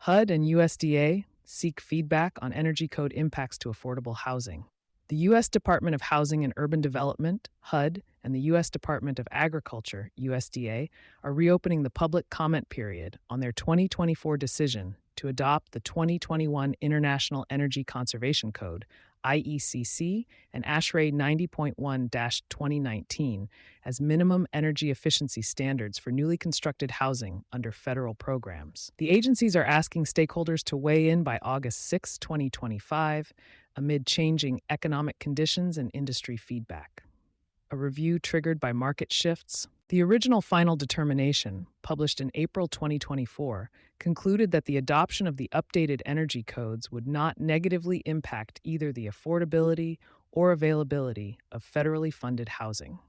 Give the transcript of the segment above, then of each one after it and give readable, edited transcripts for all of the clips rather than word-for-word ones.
HUD and USDA seek feedback on energy code impacts to affordable housing. The U.S. Department of Housing and Urban Development, HUD, and the U.S. Department of Agriculture, USDA, are reopening the public comment period on their 2024 decision to adopt the 2021 International Energy Conservation Code, IECC and ASHRAE 90.1-2019 as minimum energy efficiency standards for newly constructed housing under federal programs. The agencies are asking stakeholders to weigh in by August 6, 2025, amid changing economic conditions and industry feedback. A review triggered by market shifts. The original final determination, published in April 2024, concluded that the adoption of the updated energy codes would not negatively impact either the affordability or availability of federally funded housing.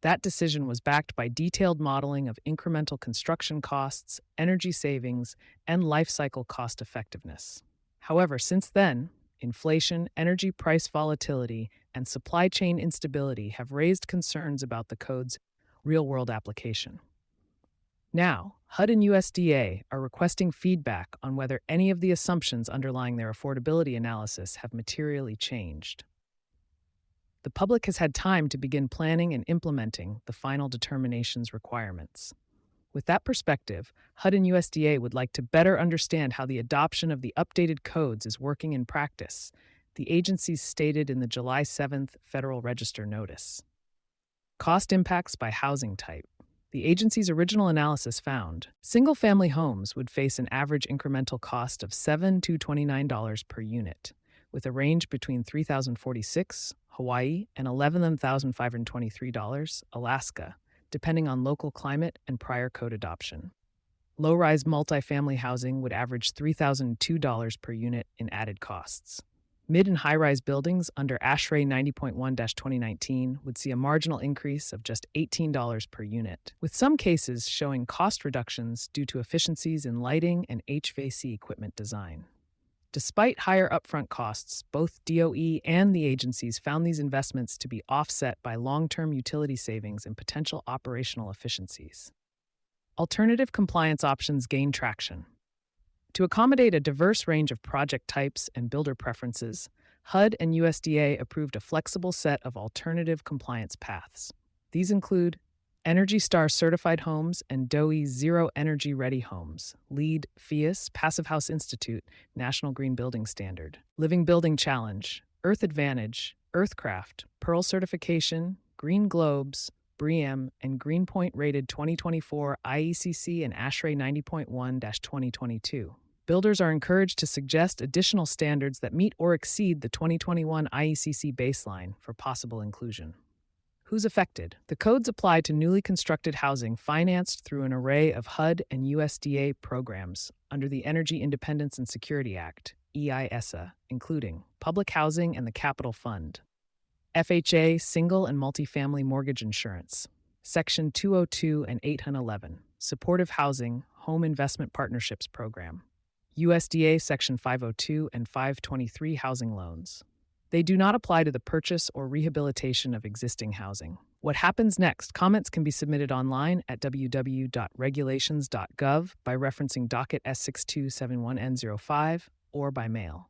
That decision was backed by detailed modeling of incremental construction costs, energy savings, and life cycle cost effectiveness. However, since then, inflation, energy price volatility, and supply chain instability have raised concerns about the code's real-world application. Now, HUD and USDA are requesting feedback on whether any of the assumptions underlying their affordability analysis have materially changed. The public has had time to begin planning and implementing the final determination's requirements. With that perspective, HUD and USDA would like to better understand how the adoption of the updated codes is working in practice, the agencies stated in the July 7th Federal Register notice. Cost impacts by housing type. The agency's original analysis found single-family homes would face an average incremental cost of $7 to $29 per unit, with a range between $3,046, Hawaii, and $11,523, Alaska, depending on local climate and prior code adoption. Low-rise multifamily housing would average $3,002 per unit in added costs. Mid- and high-rise buildings under ASHRAE 90.1-2019 would see a marginal increase of just $18 per unit, with some cases showing cost reductions due to efficiencies in lighting and HVAC equipment design. Despite higher upfront costs, both DOE and the agencies found these investments to be offset by long-term utility savings and potential operational efficiencies. Alternative compliance options gain traction. To accommodate a diverse range of project types and builder preferences, HUD and USDA approved a flexible set of alternative compliance paths. These include Energy Star certified homes and DOE Zero Energy Ready homes, LEED, FIAS, Passive House Institute, National Green Building Standard, Living Building Challenge, Earth Advantage, Earthcraft, Pearl Certification, Green Globes, BREEAM, and Greenpoint rated 2024 IECC and ASHRAE 90.1-2022. Builders are encouraged to suggest additional standards that meet or exceed the 2021 IECC baseline for possible inclusion. Who's affected? The codes apply to newly constructed housing financed through an array of HUD and USDA programs under the Energy Independence and Security Act, EISA, including public housing and the Capital Fund, FHA single and multifamily mortgage insurance, Section 202 and 811, Supportive Housing Home Investment Partnerships Program, USDA Section 502 and 523 housing loans. They do not apply to the purchase or rehabilitation of existing housing. What happens next? Comments can be submitted online at www.regulations.gov by referencing docket S6271N05 or by mail.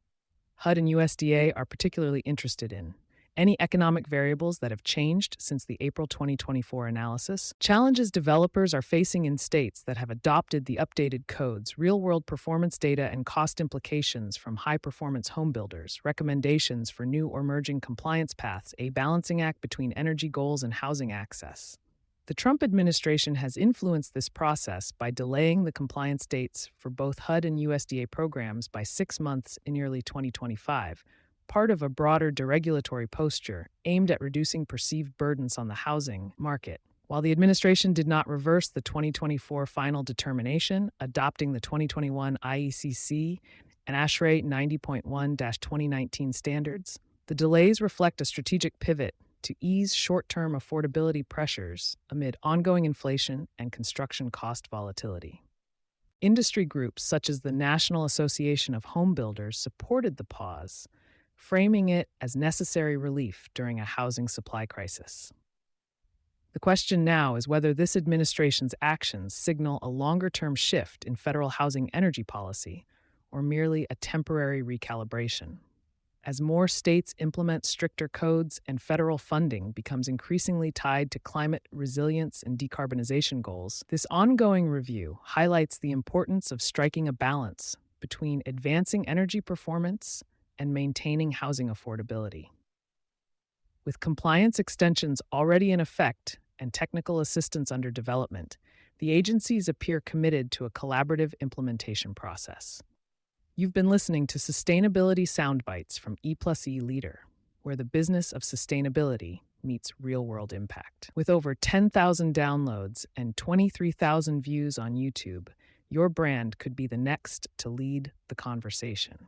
HUD and USDA are particularly interested in any economic variables that have changed since the April 2024 analysis, challenges developers are facing in states that have adopted the updated codes, real-world performance data and cost implications from high-performance home builders, recommendations for new or merging compliance paths, a balancing act between energy goals and housing access. The Trump administration has influenced this process by delaying the compliance dates for both HUD and USDA programs by 6 months in early 2025, part of a broader deregulatory posture aimed at reducing perceived burdens on the housing market. While the administration did not reverse the 2024 final determination, adopting the 2021 IECC and ASHRAE 90.1-2019 standards, the delays reflect a strategic pivot to ease short-term affordability pressures amid ongoing inflation and construction cost volatility. Industry groups such as the National Association of Home Builders supported the pause, framing it as necessary relief during a housing supply crisis. The question now is whether this administration's actions signal a longer-term shift in federal housing energy policy or merely a temporary recalibration. As more states implement stricter codes and federal funding becomes increasingly tied to climate resilience and decarbonization goals, this ongoing review highlights the importance of striking a balance between advancing energy performance and maintaining housing affordability. With compliance extensions already in effect and technical assistance under development, the agencies appear committed to a collaborative implementation process. You've been listening to Sustainability Soundbites from E+E Leader, where the business of sustainability meets real-world impact. With over 10,000 downloads and 23,000 views on YouTube, your brand could be the next to lead the conversation.